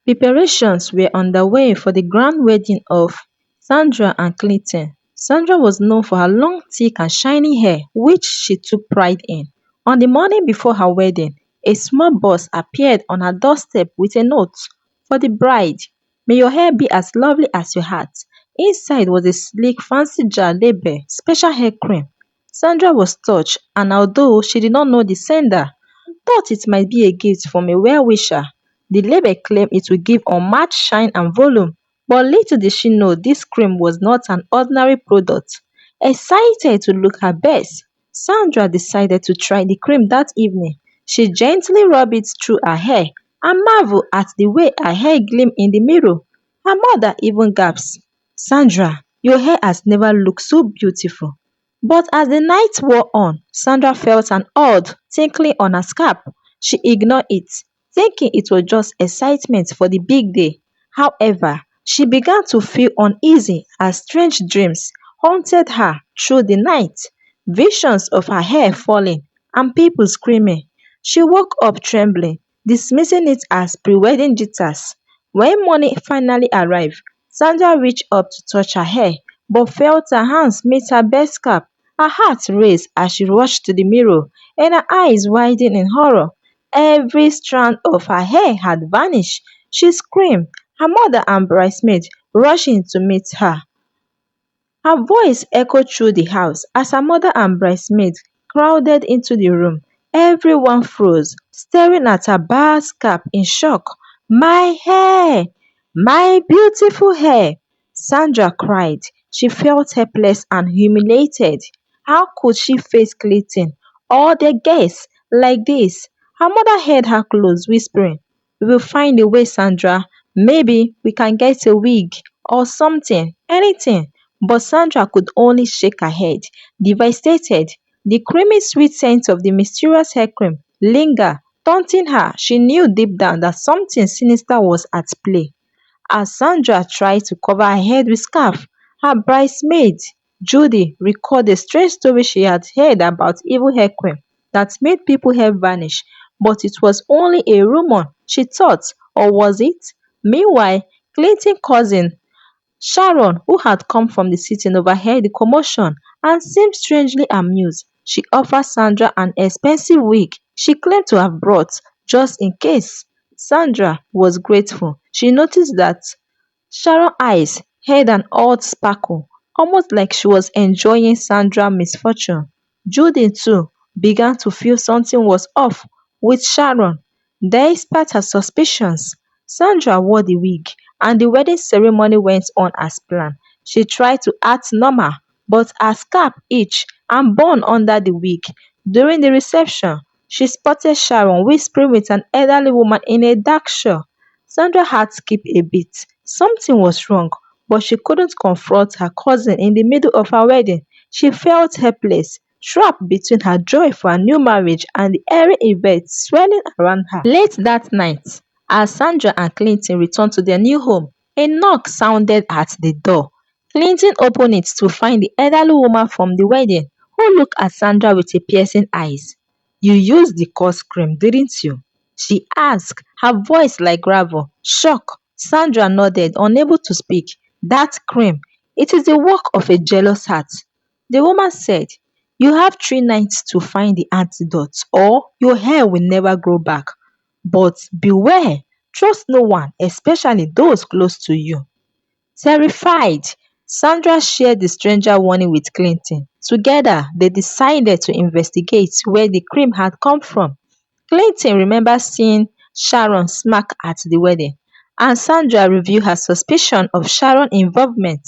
Preparations were underway for the grand wedding of Sandra and Clinton. Sandra was known for her long, thick, and shiny hair, which she took pride in. On the morning before her wedding, a small bus appeared on her doorstep with a note for the bride. May your hair be as lovely as your heart. Inside was a sleek, fancy jar labeled Special Hair Cream. Sandra was touched, and although she did not know the sender, thought it might be a gift from a well-wisher. The label claimed it would give unmatched shine and volume, but little did she know this cream was not an ordinary product. Excited to look her best, Sandra decided to try the cream that evening. She gently rubbed it through her hair and marveled at the way her hair gleamed in the mirror. Her mother even gasped, "Sandra, your hair has never looked so beautiful." But as the night wore on, Sandra felt an odd tinkling on her scalp. She ignored it, thinking it was just excitement for the big day. However, she began to feel uneasy as strange dreams haunted her through the night. Visions of her hair falling and people screaming. She woke up trembling, dismissing it as pre-wedding jitters. When morning finally arrived, Sandra reached up to touch her hair but felt her hands meet her best scalp. Her heart raced as she rushed to the mirror, and her eyes widened in horror. Every strand of her hair had vanished. She screamed, her mother and bridesmaids rushing to meet her. Her voice echoed through the house as her mother and bridesmaids crowded into the room. Everyone froze, staring at her bare scalp in shock. "My hair! My beautiful hair!" Sandra cried. She felt helpless and humiliated. How could she face Clayton or the guests like this? Her mother held her close, whispering, "We will find a way, Sandra. Maybe we can get a wig or something, anything." But Sandra could only shake her head, devastated. The creamy sweet scent of the mysterious hair cream lingered, taunting her. She knew deep down that something sinister was at play. As Sandra tried to cover her head with scarf, her bridesmaid, Judy, recalled a strange story she had heard about evil hair cream that made people's hair vanish. But it was only a rumor, she thought, or was it? Meanwhile, Clinton's cousin Sharon, who had come from the city, overheard the commotion and seemed strangely amused. She offered Sandra an expensive wig she claimed to have brought, just in case. Sandra was grateful. She noticed that Sharon's eyes had an odd sparkle, almost like she was enjoying Sandra's misfortune. Judy, too, began to feel something was off with Sharon. Despite her suspicions, Sandra wore the wig, and the wedding ceremony went on as planned. She tried to act normal, but her scalp itched and burned under the wig. During the reception, she spotted Sharon whispering with an elderly woman in a dark shawl. Sandra had skipped a beat. Something was wrong, but she couldn't confront her cousin in the middle of her wedding. She felt helpless, trapped between her joy for her new marriage and the airy event swirling around her. Late that night, as Sandra and Clinton returned to their new home, a knock sounded at the door. Clinton opened it to find the elderly woman from the wedding, who looked at Sandra with a piercing eyes. "You used the coarse cream, didn't you?" she asked, her voice like gravel. Shock. Sandra nodded, unable to speak. "That cream, it is the work of a jealous heart." The woman said, "You have 3 nights to find the antidote, or your hair will never grow back. But beware, trust no one, especially those close to you." Terrified, Sandra shared the stranger warning with Clinton. Together, they decided to investigate where the cream had come from. Clinton remembered seeing Sharon smirk at the wedding, and Sandra revealed her suspicion of Sharon's involvement.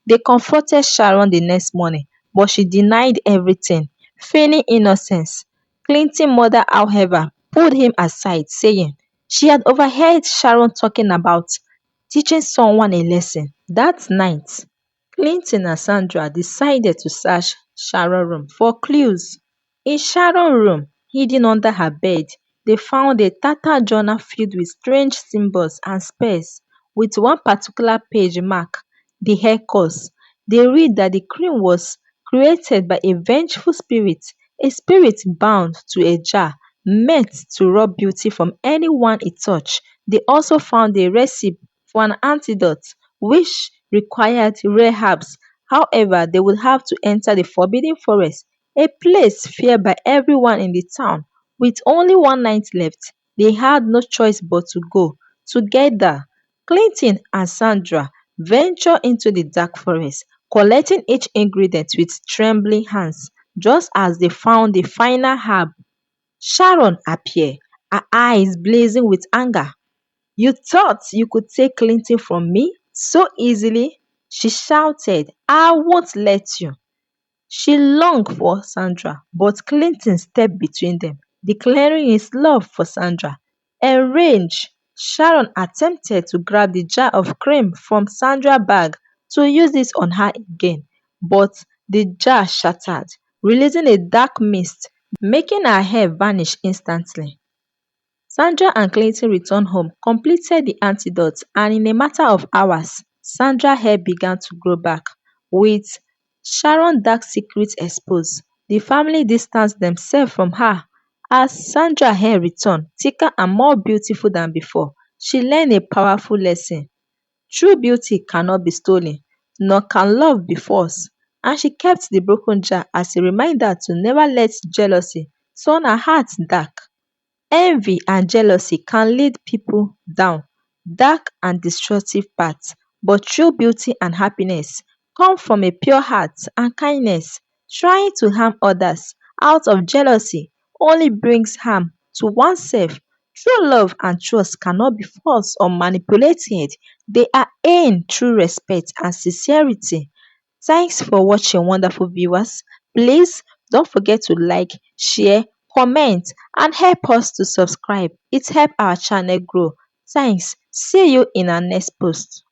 They confronted Sharon the next morning, but she denied everything, feigning innocence. Clinton's mother, however, pulled him aside, saying she had overheard Sharon talking about teaching someone a lesson. That night, Clinton and Sandra decided to search Sharon's room for clues. In Sharon's room, hidden under her bed, they found a tattered journal filled with strange symbols and spells, with one particular page marked "The Hair Curse." They read that the cream was created by a vengeful spirit, a spirit bound to a jar meant to rob beauty from anyone it touched. They also found a recipe for an antidote which required rare herbs. However, they would have to enter the Forbidden Forest, a place feared by everyone in the town. With only one night left, they had no choice but to go. Together, Clinton and Sandra venture into the dark forest, collecting each ingredient with trembling hands. Just as they found the final herb, Sharon appeared, her eyes blazing with anger. "You thought you could take Clinton from me so easily?" she shouted. "I won't let you." She longed for Sandra, but Clinton stepped between them, declaring his love for Sandra. Enraged, Sharon attempted to grab the jar of cream from Sandra's bag to use it on her again, but the jar shattered, releasing a dark mist, making her hair vanish instantly. Sandra and Clayton returned home, completed the antidote, and in a matter of hours, Sandra's hair began to grow back. With Sharon's dark secret exposed, the family distanced themselves from her. As Sandra's hair returned, thicker and more beautiful than before, she learned a powerful lesson. True beauty cannot be stolen, nor can love be forced. And she kept the broken jar as a reminder to never let jealousy turn her heart dark. Envy and jealousy can lead people down dark and destructive paths, but true beauty and happiness come from a pure heart and kindness. Trying to harm others out of jealousy only brings harm to oneself. True love and trust cannot be forced or manipulated. They are earned through respect and sincerity. Thanks for watching, wonderful viewers. Please don't forget to like, share, comment, and help us to subscribe. It helps our channel grow. Thanks. See you in our next post.